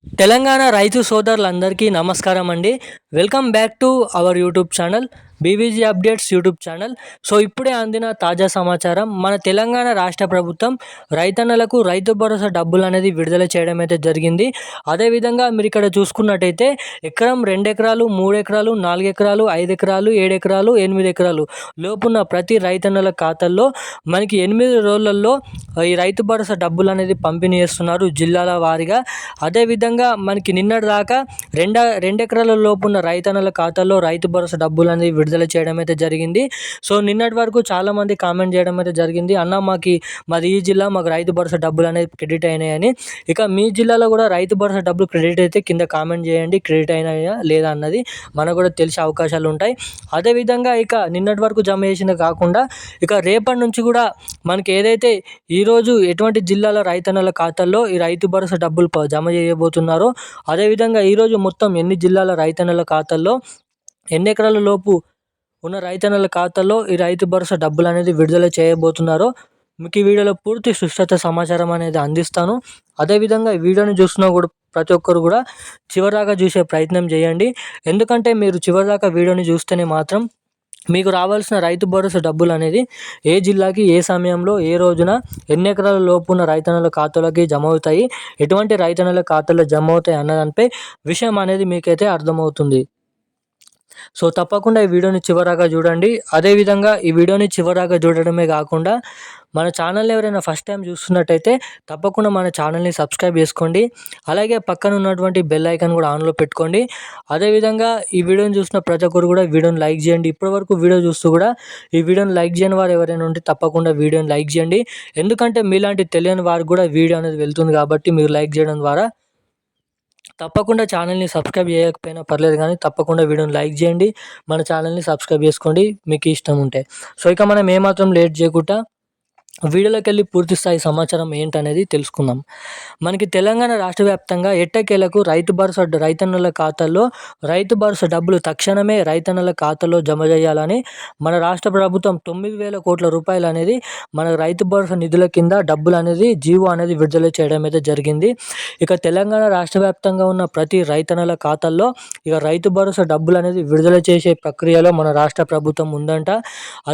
తెలంగాణ రైతు సోదరులందరికీ నమస్కారం అండి. Welcome back to our YouTube channel BVG updates YouTube channel. So ఇప్పుడే అందిన తాజా సమాచారం, మన తెలంగాణ రాష్ట్ర ప్రభుత్వం రైతన్నలకు రైతు భరోసా డబ్బులు అనేది విడుదల చేయడం అయితే జరిగింది. అదేవిధంగా మీరు ఇక్కడ చూసుకున్నట్టయితే ఎకరం 2 ఎకరాలు, 3 ఎకరాలు, 4 ఎకరాలు, 5 ఎకరాలు, 7 ఎకరాలు, 8 ఎకరాలు లోపున్న ప్రతి రైతన్నల ఖాతాల్లో మనకి 8 రోజులలో ఈ రైతు భరోసా డబ్బులు అనేది పంపిణీ చేస్తున్నారు జిల్లాల వారీగా. అదేవిధంగా మనకి నిన్నటి దాకా 2 ఎకరాల లోపున్న రైతన్నల ఖాతాల్లో రైతు భరోసా డబ్బులు అనేది విడుదల చేయడం అయితే జరిగింది. సో నిన్నటి వరకు చాలామంది కామెంట్ చేయడం అయితే జరిగింది, అన్న మాది ఈ జిల్లా, మాకు రైతు భరోసా డబ్బులు అనేది క్రెడిట్ అయినాయని. ఇక మీ జిల్లాలో కూడా రైతు భరోసా డబ్బులు క్రెడిట్ అయితే కింద కామెంట్ చేయండి, క్రెడిట్ అయినాయా లేదా అన్నది మనకు కూడా తెలిసే అవకాశాలు ఉంటాయి. అదేవిధంగా ఇక నిన్నటి వరకు జమ చేసింది కాకుండా ఇక రేపటి నుంచి కూడా మనకి ఏదైతే ఈరోజు ఎటువంటి జిల్లాల రైతన్నల ఖాతాల్లో ఈ రైతు భరోసా డబ్బులు జమ చేయబోతున్నారో, అదేవిధంగా ఈరోజు మొత్తం ఎన్ని జిల్లాల రైతన్నల ఖాతాల్లో, ఎన్ని ఎకరాల లోపు ఉన్న రైతన్నల ఖాతాల్లో ఈ రైతు భరోసా డబ్బులు అనేది విడుదల చేయబోతున్నారో మీకు ఈ వీడియోలో పూర్తి సుష్ట సమాచారం అనేది అందిస్తాను. అదేవిధంగా ఈ వీడియోని చూస్తున్నా కూడా ప్రతి ఒక్కరు కూడా చివరిదాకా చూసే ప్రయత్నం చేయండి. ఎందుకంటే మీరు చివరిదాకా వీడియోని చూస్తేనే మాత్రం మీకు రావాల్సిన రైతు భరోసా డబ్బులు అనేది ఏ జిల్లాకి, ఏ సమయంలో, ఏ రోజున, ఎన్ని ఎకరాల లోపు ఉన్న రైతన్నల ఖాతాలోకి జమ అవుతాయి, ఎటువంటి రైతన్నల ఖాతాలో జమ అవుతాయి అన్నదానిపై విషయం అనేది మీకైతే అర్థమవుతుంది. సో తప్పకుండా ఈ వీడియోని చివరాగా చూడండి. అదేవిధంగా ఈ వీడియోని చివరాగా చూడడమే కాకుండా మన ఛానల్ని ఎవరైనా ఫస్ట్ టైం చూస్తున్నట్టయితే తప్పకుండా మన ఛానల్ని సబ్స్క్రైబ్ చేసుకోండి. అలాగే పక్కన ఉన్నటువంటి బెల్ ఐకాన్ కూడా ఆన్లో పెట్టుకోండి. అదేవిధంగా ఈ వీడియోని చూసిన ప్రతి ఒక్కరు కూడా వీడియోని లైక్ చేయండి. ఇప్పటివరకు వీడియో చూస్తూ కూడా ఈ వీడియోని లైక్ చేయని వారు ఎవరైనా ఉంటే తప్పకుండా వీడియోని లైక్ చేయండి. ఎందుకంటే మీలాంటి తెలియని వారికి కూడా వీడియో అనేది వెళ్తుంది కాబట్టి మీరు లైక్ చేయడం ద్వారా తప్పకుండా ఛానల్ని సబ్స్క్రైబ్ చేయకపోయినా పర్లేదు, కానీ తప్పకుండా వీడియోని లైక్ చేయండి, మన ఛానల్ని సబ్స్క్రైబ్ చేసుకోండి మీకు ఇష్టం ఉంటే. సో ఇక మనం ఏమాత్రం లేట్ చేయకుండా వీడియోలోకి వెళ్ళి పూర్తి స్థాయి సమాచారం ఏంటనేది తెలుసుకుందాం. మనకి తెలంగాణ రాష్ట్ర వ్యాప్తంగా ఎట్టకేలకు రైతన్నల ఖాతాల్లో రైతు భరోసా డబ్బులు తక్షణమే రైతన్నల ఖాతాలో జమ చేయాలని మన రాష్ట్ర ప్రభుత్వం 9,000 కోట్ల రూపాయలు అనేది మన రైతు భరోసా నిధుల కింద డబ్బులు అనేది జీవో అనేది విడుదల చేయడం అయితే జరిగింది. ఇక తెలంగాణ రాష్ట్ర వ్యాప్తంగా ఉన్న ప్రతి రైతన్నల ఖాతాల్లో ఇక రైతు భరోసా డబ్బులు అనేది విడుదల చేసే ప్రక్రియలో మన రాష్ట్ర ప్రభుత్వం ఉందంట.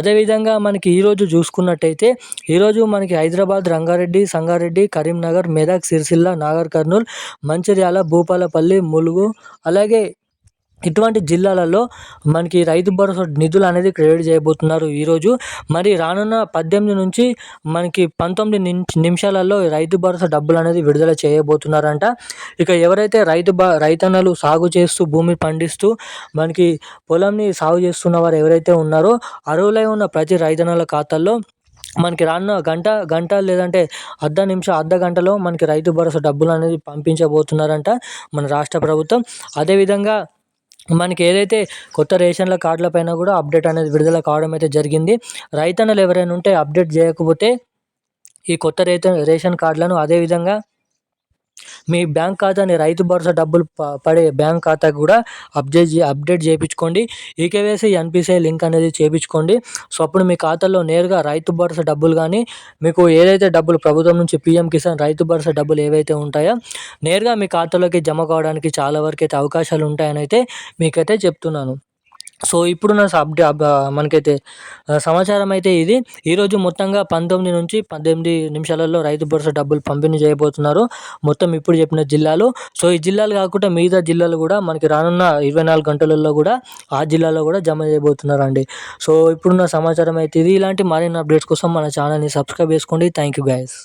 అదేవిధంగా మనకి ఈరోజు చూసుకున్నట్టయితే ఈరోజు మనకి హైదరాబాద్, రంగారెడ్డి, సంగారెడ్డి, కరీంనగర్, మెదక్, సిరిసిల్ల, నాగర్ కర్నూల్, మంచిర్యాల, భూపాలపల్లి, ములుగు అలాగే ఇటువంటి జిల్లాలలో మనకి రైతు భరోసా నిధులు అనేది క్రెడిట్ చేయబోతున్నారు ఈరోజు. మరి రానున్న 18 నుంచి మనకి 19 నిమిషాలలో రైతు భరోసా డబ్బులు అనేది విడుదల చేయబోతున్నారంట. ఇక ఎవరైతే రైతన్నలు సాగు చేస్తూ భూమి పండిస్తూ మనకి పొలంని సాగు చేస్తున్న వారు ఎవరైతే ఉన్నారో అర్హులై ఉన్న ప్రతి రైతన్నల ఖాతాల్లో మనకి రానున్న గంట లేదంటే అర్ధ గంటలో మనకి రైతు భరోసా డబ్బులు అనేది పంపించబోతున్నారంట మన రాష్ట్ర ప్రభుత్వం. అదేవిధంగా మనకి ఏదైతే కొత్త రేషన్ల కార్డుల పైన కూడా అప్డేట్ అనేది విడుదల కావడం అయితే జరిగింది. రైతన్నలు ఎవరైనా ఉంటే అప్డేట్ చేయకపోతే ఈ కొత్త రేషన్ కార్డులను అదేవిధంగా మీ బ్యాంక్ ఖాతాని రైతు భరోసా డబ్బులు పడే బ్యాంక్ ఖాతాకు కూడా అప్డేట్ చేయించుకోండి. ఈకేవైసీ, ఎన్పిసిఐ లింక్ అనేది చేయించుకోండి. సో అప్పుడు మీ ఖాతాలో నేరుగా రైతు భరోసా డబ్బులు కానీ మీకు ఏదైతే డబ్బులు ప్రభుత్వం నుంచి పీఎం కిసాన్ రైతు భరోసా డబ్బులు ఏవైతే ఉంటాయో నేరుగా మీ ఖాతాలోకి జమ కావడానికి చాలా వరకు అయితే అవకాశాలు ఉంటాయని అయితే మీకైతే చెప్తున్నాను. సో ఇప్పుడున్న మనకైతే సమాచారం అయితే ఇది. ఈరోజు మొత్తంగా 19 నుంచి 18 నిమిషాలలో రైతు భరోసా డబ్బులు పంపిణీ చేయబోతున్నారు మొత్తం ఇప్పుడు చెప్పిన జిల్లాలు. సో ఈ జిల్లాలు కాకుండా మిగతా జిల్లాలు కూడా మనకి రానున్న 24 గంటలలో కూడా ఆ జిల్లాలో కూడా జమ చేయబోతున్నారు అండి. సో ఇప్పుడున్న సమాచారం అయితే ఇది. ఇలాంటి మరిన్ని అప్డేట్స్ కోసం మన ఛానల్ని సబ్స్క్రైబ్ చేసుకోండి. Thank you guys.